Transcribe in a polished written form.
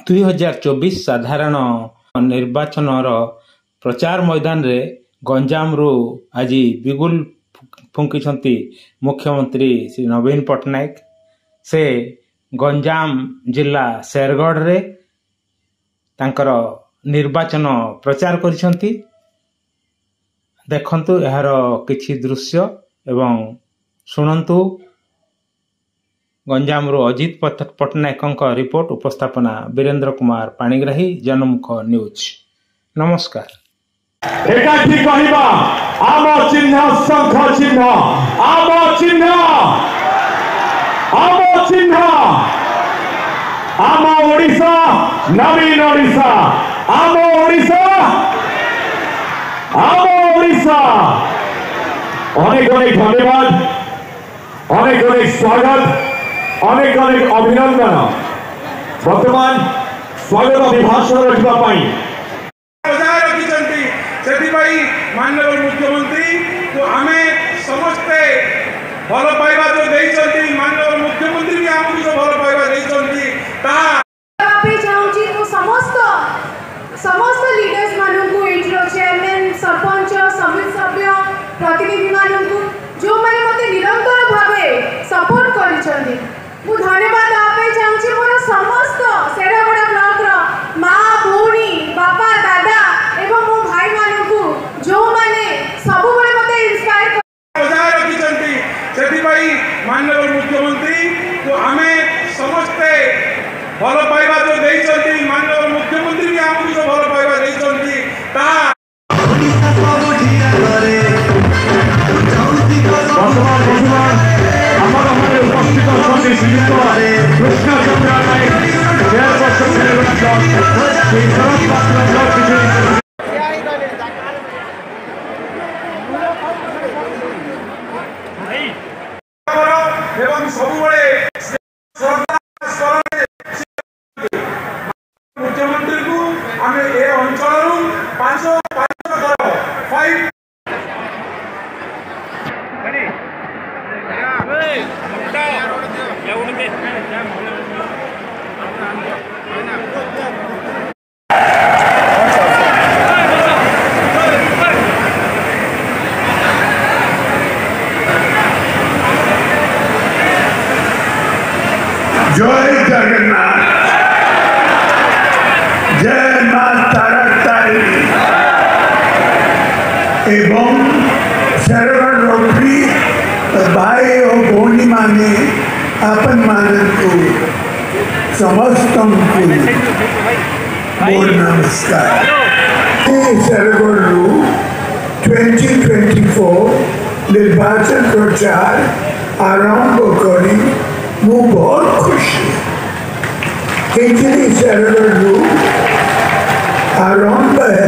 2024 ସାଧାରଣ ନିର୍ବାଚନର ପ୍ରଚାର ମଇଦାନରେ ଗଞ୍ଜାମରୁ ଆଜି ବିଗୁଲ ଫୁଙ୍କିଛନ୍ତି ମୁଖ୍ୟମନ୍ତ୍ରୀ ଶ୍ରୀ ନବୀନ ପଟ୍ଟନାୟକ। ସେ ଗଞ୍ଜାମ ଜିଲ୍ଲା ଶେରଗଡ଼ରେ ତାଙ୍କର ନିର୍ବାଚନ ପ୍ରଚାର କରିଛନ୍ତି। ଦେଖନ୍ତୁ ଏହାର କିଛି ଦୃଶ୍ୟ ଏବଂ ଶୁଣନ୍ତୁ। ଗଞ୍ଜାମରୁ ଅଜିତ ପଟ୍ଟନାୟକଙ୍କ ରିପୋର୍ଟ, ଉପସ୍ଥାପନା ବୀରେନ୍ଦ୍ର କୁମାର ପାଣିଗ୍ରାହୀ, ଜନମୁଖ ନ୍ୟୁଜ୍। ନମସ୍କାର। ଏକାଠି କହିବା ଆମ ଚିହ୍ନ ଶଙ୍ଖ ଚିହ୍ନ, ଆମ ଚିହ୍ନ, ଆମ ଚିହ୍ନ, ଆମ ଓଡ଼ିଶା ନବୀନ ଓଡ଼ିଶା, ଆମ ଓଡ଼ିଶା, ଆମ ଓଡ଼ିଶା। ଅନେକ ଅନେକ ଧନ୍ୟବାଦ, ଅନେକ ଅନେକ ସ୍ୱାଗତ, ଅନେକ ଅନେକ ଅଭିନନ୍ଦନ। ବର୍ତ୍ତମାନ ସ୍ୱାଗତ ଅଭିଭାଷଣ ରଖିବା ପାଇଁ माननीय मुख्यमंत्री को आम समस्ते भल पाइबा जो देइछंती, माननीय मुख्यमंत्री भी आमको जो भल पाइबा देइछंती ता चाहूची तो समस्त लीडर्स मानू एठिरो चेयरमैन, सरपंच, समिति सभ्य, प्रतिनिधि मानू जो माने मते निरंतर भावे सपोर्ट करिछंती, मु धन्यवाद आपे चाहूची। मोर समस्त सेरागोड़ा ब्लॉक रो मां, भौणी, बापा, दादा एवं मो भाई मानू जो माने सबु बळे मते इंस्पायर बजाय रखिछंती। सेति भाई माननीय मुख्यमंत्री को आमे समस्ते भल पाइबा जो देइछंती, माननीय मुख्यमंत्री भी आमको जो भल पाइबा देइछंती ता मुख्यमंत्री को आम ए अंचल 5 जय जगन्नाथ, जय मां तारातारी एवं शरण रोटी भाई और भौणी माने अपन मानन को समस्त मोर नमस्कार। शरगढ़ 2024 निर्वाचन प्रचार आरंभ करी मु बहुत खुशी। शरगढ़ आरंभ है